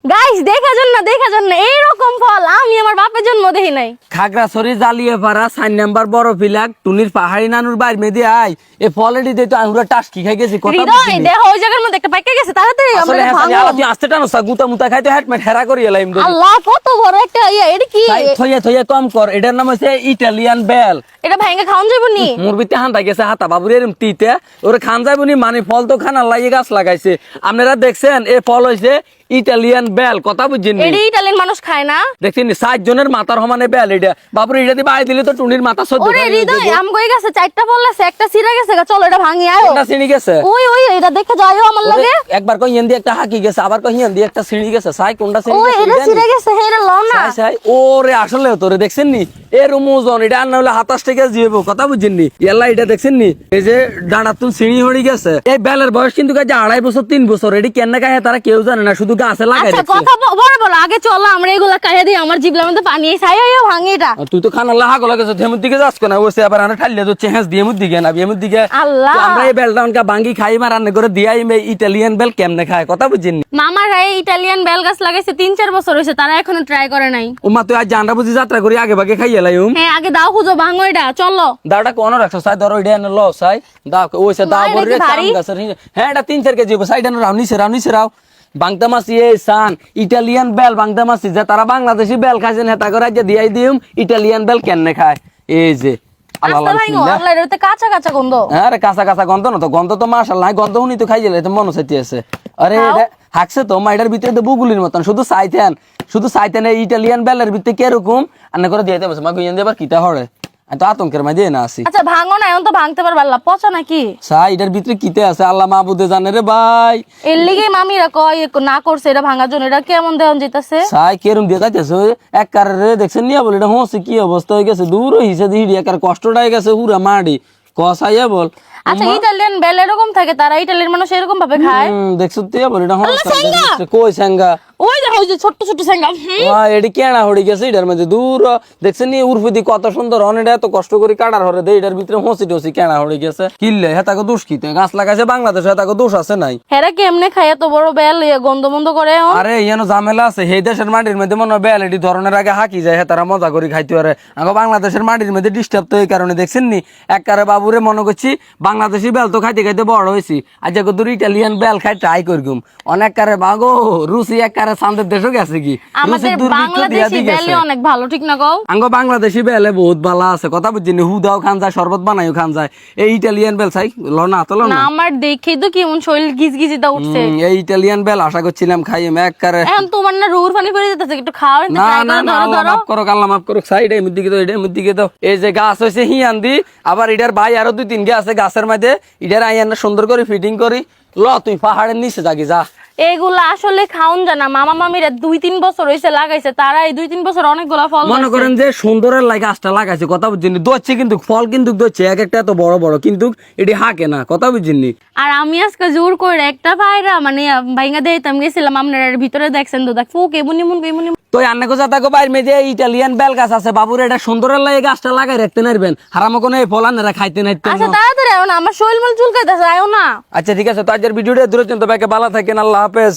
Guys দেখা জন্য এইরকম ফল আমি আমার বাপের জন্ম দেখি নাই। খাগড়াছড়ি জালিয়াপাড়া 4 নাম্বার বড় ফিলাক টুনির পাহাড়ি নানুর বাইর মেদি আই এ ফলেডি দে তো আঙ্গুরা টাস্কি খাই গেছি কথা হৃদয় দেখো ওই জায়গার মধ্যে একটা পাইকা গেছে তাড়াতাড়ি আমরা আসলে ভাঙো। হাসানি তুই আস্তে টানো সা গুতা মুতা খাইতে হেডমেট হেরা করি এলাইম দে আল্লাহ কত বড় একটা এটা কি থইয়া কম কর এটার নাম হইছে ইটালিয়ান বেল। এটা ভাঙা খাওন যাইব নি? মুরবিতে হান্তা গেছে হাতা বাবুর এরম তিতে ওরে খান যাইব নি মানে ফল তো খানার লাগিয়ে গাছ লাগাইছে আপনারা দেখছেন এ ফল হইছে ইটালিয়ান বেল কথা বুঝছেন নি? এটা ইটালিয়ান মানুষ খায় না? দেখছেন নি 7 জনের মাথার সমানে বেল এটা বাবুর এটা দিয়ে বাই দিলে তো টুনির মাথা সহ্য ওরে হৃদয় আম কই গেছে চারটা ফল আছে একটা ছিড়া গেছে চলো এটা ভাঙি আয়। এটা ছিনি গেছে ওই এটা দেখে যাইও আমার লাগে। একবার কই হিন্দি একটা হাকি গেছে আবার কই হিন্দি একটা ছিনি গেছে সাই কোনটা ছিনি ওই এটা ছিড়া গেছে হে এটা লও না। সাই সাই ওরে আসলে তোরে দেখছেন নি এর ওজন এটা আর না হলে 27 টাকা জিবো কথা বুঝছেন নি এলা এটা দেখছেন নি এই যে ডাঁড়া তুল ছিনি হড়ি গেছে এই বেলের বয়স কিন্তু কাজে 2.5 বছর 3 বছর এডি কেন খায় তারা কেউ জানে না শুধু গাছে লাগাই আচ্ছা কথা বড় আগে চলো আমরা এগুলা কাহে দিই আমার জিবলার মধ্যে পানি ছাই আইও ভাঙি এটা। তুই তো খানা লাহা গলা গেছে ধেমুর দিকে যাস না ওসে আবার আনা ঠাল্লে তো চেহাস দিয়ে মুদ দিকে না বিয়েমুর দিকে আল্লাহ আমরা এই বেলটা অনকা ভাঙ্গি খাই মার রান্না করে দিয়াই ইটালিয়ান বেল কেমনে খায় কথা বুঝছেন নি মামার এই ইটালিয়ান বেল গাছ লাগাইছে 3-4 বছর হইছে তারা এখনো ট্রাই করে নাই। ওমা তুই আজ জানরা বুঝি যাত্রা করি আগে ভাগে খাই এলাইম হ্যাঁ আগে দাও খুঁজো ভাঙো এটা চলো। দাওটা কোন রাখছো সাই ধরো এটা এনে লো সাই দাও ওইসে দাও মা, এটা বড় কি ভারী? কাম গাছের হ্যাঁ এটা 3-4 কেজি সাইড এনে রাউনিছে রাও বাংতা মাছি এই সান ইটালিয়ান বেল বাংতা মাছি যে তারা বাংলাদেশি বেল খাইছেন হেতা করে যে দিয়াই দিম ইটালিয়ান বেল কেনে খায় এই যে আস্তে ভাঙো আল্লাহ এটাতে কাঁচা কাঁচা গন্ধ। আরে কাঁচা কাঁচা গন্ধ না তো গন্ধ তো মাশাআল্লাহ গন্ধ উনি তো খাই গেলে তো মনে চাইতে আছে আরে এটা হাকছে তো মাইডার ভিতরে তো বুগুলির মতন শুধু সাইতেন ইটালিয়ান বেলের ভিতরে কিরকম আন্না করে দিয়াইতে বসে মা গুইন দেবার কিটা হরে আমি তো আতঙ্কের মাঝে না আছি আচ্ছা ভাঙো না এখন তো ভাঙতে পারবা আল্লাহ পচা নাকি? সাই এটার ভিতরে কিতে আছে আল্লাহ মাহবুদে জানে রে ভাই এর লিগে মামিরা কয় না করছে এটা ভাঙার জন্য এটা কেমন দেহন যেতেছে। সাই কেরম দিয়ে যাইতেছে এক কারে দেখছেন নিয়া বলে এটা হচ্ছে কি অবস্থা হয়ে গেছে দূর হইছে দিহি একার কষ্টটা হয়ে গেছে হুরা মাড়ি কসাইয়া বল আচ্ছা ইটালিয়ান বেল এরকম থাকে তারা ইটালিয়ান মানুষ এরকম ভাবে খায়। দেখছো তুই বল এটা সেঙ্গা! হচ্ছে কই সাঙ্গা ওই যে ছোট ছোট সেঙ্গা এটি কেনা হড়ি গেছে এটার মধ্যে দূর দেখছেন নি উর্ফিদি কত সুন্দর অনেকটা এত কষ্ট করে কাটার হরে দে এটার ভিতরে হসি টসি কেনা হড়ি গেছে কিনলে হেতাকে দোষ কিতে গাছ লাগাইছে বাংলাদেশে হেতাকে দোষ আছে নাই হেরা কেমনে খায় এত বড় বেল গন্ধ মন্ধ করে আরে ইয়ানো ঝামেলা আছে সেই দেশের মাটির মধ্যে মনে হয় বেল এটি ধরনের আগে হাকি যায় হেতারা মজা করে খাইতে পারে আগে বাংলাদেশের মাটির মধ্যে ডিস্টার্ব তো এই কারণে দেখছেন নি একবারে বাবুরে মনে করছি বাংলাদেশি বেল তো খাইতে খাইতে বড় হয়েছি আজ দূর ইটালিয়ান বেল খাই ট্রাই করগুম অনেক কারে বাগো রুসি এক কারে সান্দের দেশও গেছে কি আমাদের বাংলাদেশি বেলে অনেক ভালো ঠিক না গো? আঙ্গ বাংলাদেশি বেলে বহুত ভালো আছে কথা বুঝছিনি হুদাও খান যায় শরবত বানাইও খান যায় এই ইটালিয়ান বেল চাই লো না তো লো না না আমার দেখেই তো কেমন শরীর গিজগিজিটা উঠছে। এই ইটালিয়ান বেল আশা করছিলাম খাই এক কারে এখন তোমার না রুর পানি পড়ে যেতেছে একটু খাওয়ার না না না আল্লাহ মাফ করো আল্লাহ মাফ করো সাইড এই মুদিকে দাও এটার মুদিকে দাও এই যে গাছ হইছে হিয়ান্দি আবার এটার ভাই আরো 2-3 গে আছে গাছের মধ্যে এটার আইয়ানা সুন্দর করে ফিটিং করি ল তুই পাহাড়ের নিচে যাগি যা এগুলা আসলে খাউন জানা মামা মামিরা 2-3 বছর হইছে লাগাইছে তারা এই 2-3 বছর অনেকগুলা ফল মনে ধরছে। করেন যে সুন্দরের লাগে গাছটা লাগাইছে কথা বুঝছেন দোচ্ছে কিন্তু ফল কিন্তু দোচ্ছে এক একটা এত বড় বড় কিন্তু এটি হাকে না কথা বুঝছেন আর আমি আজকে জোর করে একটা পায়রা মানে ভাইঙ্গা দিতাম গেছিলাম আপনার ভিতরে দেখছেন তো দেখ ফুক এমনি তো আন্নাকে যাতাকে বাইর মেজে ইটালিয়ান বেল গাছ আছে বাবুর এটা সুন্দরের লাগে গাছটা লাগাই রাখতে নারবেন হারামো কোনো এই ফল আনারা খাইতে নাইতে আচ্ছা তাড়াতাড়ি আয় না আমার শরীর মল চুলকাইতেছে আয়ো না। আচ্ছা ঠিক আছে তো আজকের ভিডিওটা দূরে চলতে ভালো থাকেন আল্লাহ হাফেজ।